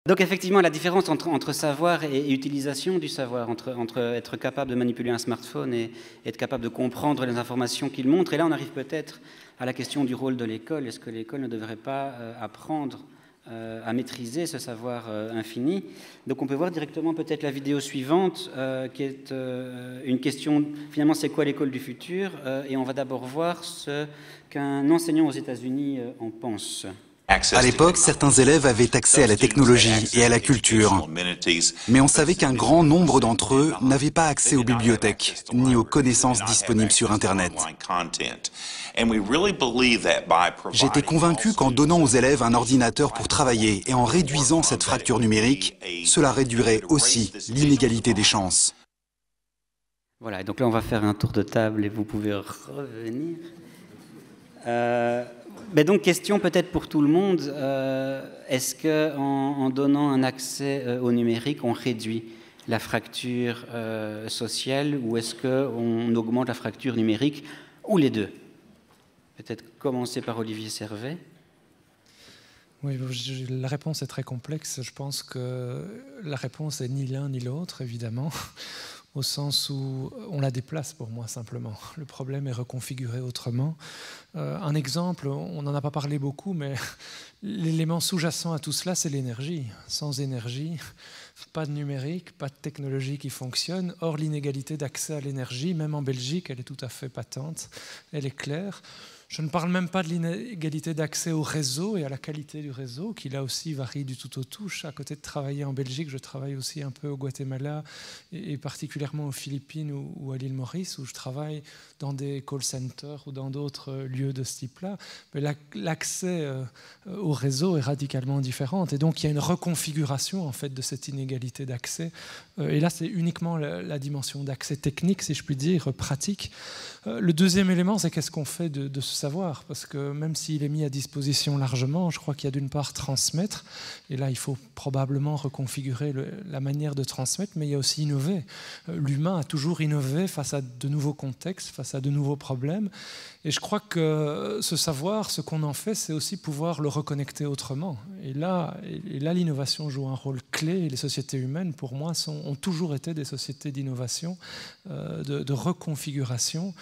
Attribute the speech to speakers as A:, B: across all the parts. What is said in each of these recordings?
A: Donc effectivement, la différence entre savoir et utilisation du savoir, entre être capable de manipuler un smartphone et être capable de comprendre les informations qu'il montre, et là on arrive peut-être à la question du rôle de l'école. Est-ce que l'école ne devrait pas apprendre à maîtriser ce savoir infini? Donc on peut voir directement peut-être la vidéo suivante, qui est une question, finalement c'est quoi l'école du futur, et on va d'abord voir ce qu'un enseignant aux États-Unis en pense.
B: À l'époque, certains élèves avaient accès à la technologie et à la culture, mais on savait qu'un grand nombre d'entre eux n'avaient pas accès aux bibliothèques, ni aux connaissances disponibles sur Internet. J'étais convaincu qu'en donnant aux élèves un ordinateur pour travailler et en réduisant cette fracture numérique, cela réduirait aussi l'inégalité des chances.
A: Voilà, donc là on va faire un tour de table et vous pouvez revenir. Mais donc, question peut-être pour tout le monde, est-ce qu'en donnant un accès au numérique, on réduit la fracture sociale ou est-ce qu'on augmente la fracture numérique ou les deux? Peut-être commencer par Olivier Servet.
C: Oui, la réponse est très complexe. Je pense que la réponse est ni l'un ni l'autre, évidemment, au sens où on la déplace pour moi simplement. Le problème est reconfiguré autrement. Un exemple, on n'en a pas parlé beaucoup, mais l'élément sous-jacent à tout cela, c'est l'énergie. Sans énergie, pas de numérique, pas de technologie qui fonctionne. Or, l'inégalité d'accès à l'énergie, même en Belgique, elle est tout à fait patente, elle est claire. Je ne parle même pas de l'inégalité d'accès au réseau et à la qualité du réseau, qui là aussi varie du tout au tout. À côté de travailler en Belgique, je travaille aussi un peu au Guatemala et particulièrement aux Philippines ou à l'île Maurice, où je travaille dans des call centers ou dans d'autres lieux de ce type-là. Mais l'accès au réseau est radicalement différent. Et donc, il y a une reconfiguration en fait, de cette inégalité d'accès. Et là, c'est uniquement la dimension d'accès technique, si je puis dire, pratique. Le deuxième élément, c'est qu'est-ce qu'on fait de ce savoir, parce que même s'il est mis à disposition largement, je crois qu'il y a d'une part transmettre, et là il faut probablement reconfigurer la manière de transmettre, mais il y a aussi innover. L'humain a toujours innové face à de nouveaux contextes, face à de nouveaux problèmes, et je crois que ce savoir, ce qu'on en fait, c'est aussi pouvoir le reconnecter autrement. Et là l'innovation joue un rôle clé, et les sociétés humaines, pour moi, ont toujours été des sociétés d'innovation, de reconfiguration,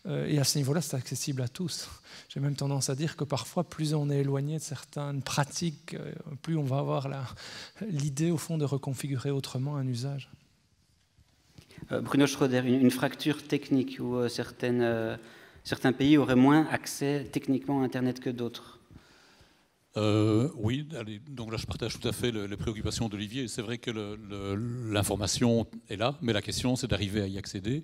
C: et à ce niveau-là, c'est accessible à tous. J'ai même tendance à dire que parfois, plus on est éloigné de certaines pratiques, plus on va avoir l'idée, au fond, de reconfigurer autrement un usage.
A: Bruno Schroeder, une fracture technique où certains pays auraient moins accès techniquement à Internet que d'autres?
D: Oui, allez, donc là je partage tout à fait les préoccupations d'Olivier. C'est vrai que l'information est là, mais la question c'est d'arriver à y accéder.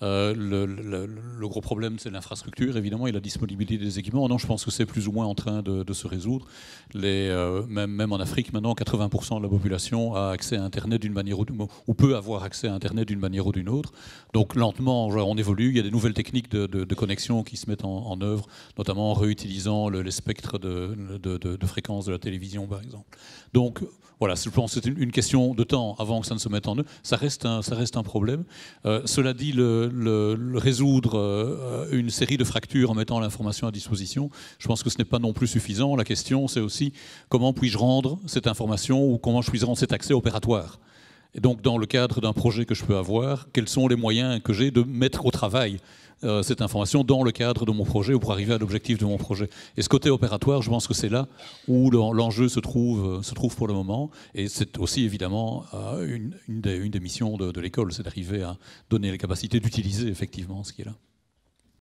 D: Le gros problème c'est l'infrastructure évidemment et la disponibilité des équipements. Non, je pense que c'est plus ou moins en train de se résoudre. Même en Afrique maintenant, 80% de la population a accès à Internet d'une manière ou peut avoir accès à Internet d'une manière ou d'une autre. Donc lentement on évolue, il y a des nouvelles techniques de connexion qui se mettent en œuvre, notamment en réutilisant les spectres de fréquences de la télévision par exemple. Donc voilà, je pense que c'est une question de temps avant que ça ne se mette en œuvre. Ça reste un problème. Cela dit, résoudre une série de fractures en mettant l'information à disposition, je pense que ce n'est pas non plus suffisant. La question, c'est aussi comment puis-je rendre cette information ou comment je puis rendre cet accès opératoire. Et donc, dans le cadre d'un projet que je peux avoir, quels sont les moyens que j'ai de mettre au travail cette information dans le cadre de mon projet ou pour arriver à l'objectif de mon projet. Et ce côté opératoire, je pense que c'est là où l'enjeu se trouve pour le moment. Et c'est aussi évidemment une des missions de l'école, c'est d'arriver à donner les capacités d'utiliser effectivement ce qui est là.